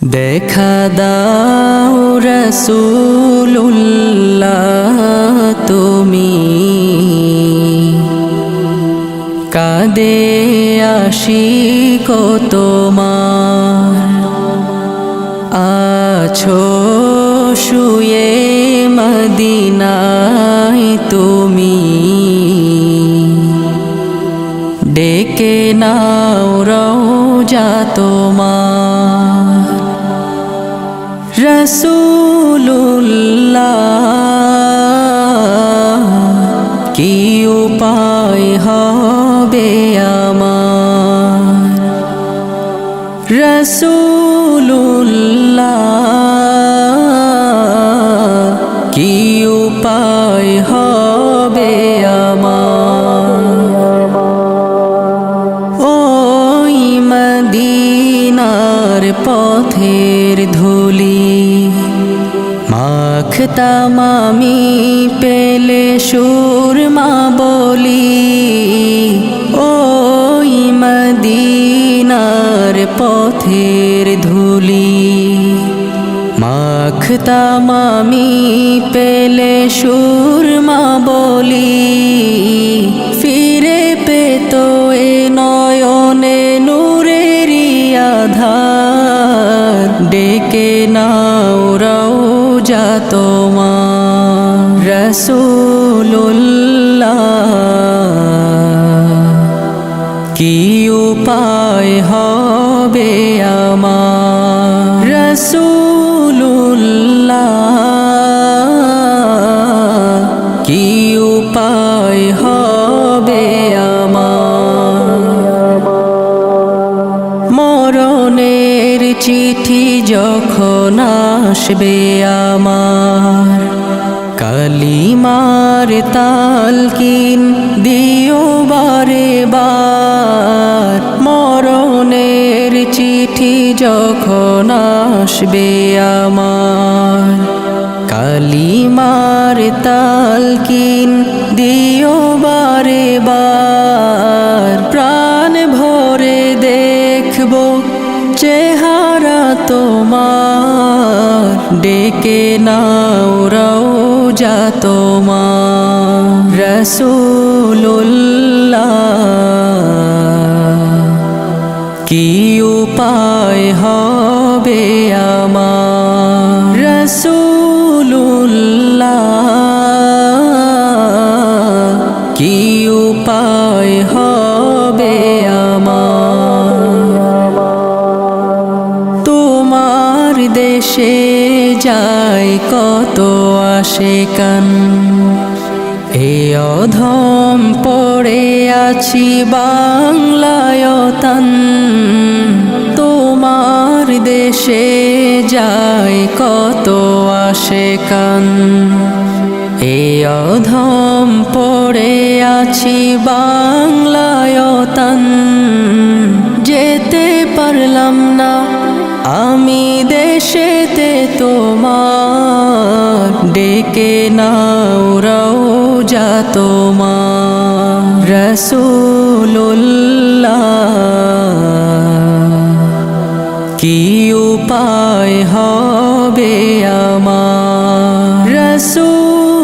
দেখা দাও রাসূলুল্লাহ তুমি, কাঁদে আশিক তোমার। আছো শুয়ে মদিনায় তুমি, ডেকে নাও রওজা তোমার। রাসূলুল্লাহ কি উপায় হবে আমার, রাসূলুল্লাহ কি উপায় হবে আমার। ওই মদিনার পথের ধুলি মাখতাম আমি পেলে সুরমা বলি। ওই মদিনার পথের ধুলি মাখতাম আমি পেলে সুরমা বলি। ফিরে পেত এ নয়নে নূরেরি আধার, ডেকে নাও রওজা তোমার। রাসূলুল্লাহ কি উপায় হবে আমার, রাসূলুল্লাহ কি উপায় হবে আমার। মরণের চিঠি যখন আসবে আমার, কালিমার তালকিন দিও বারে বার। মরণের চিঠি যখন আসবে আমার, কালিমার তালকিন দিও বারে বার। প্রাণ ভরে দেখব চেহারা তোমার, ডেকে নাও রওজা তোমার। রাসূলুল্লাহ কি উপায় হবে আমার, রাসূলুল্লাহ কি উপায় হবে আমার। তোমার দেশে যায় কত আশিকান, এ অধম পড়ে আছি বাংলায় তান। তোমার দেশে যায় কত আশিকান, এ অধম পড়ে আছি বাংলায় তান। যেতে পারলাম না আমি দেশেতে তোমার, ডেকে নাও রওজা তোমার। রাসূলুল্লাহ কি উপায় হবে আমার, রাসূল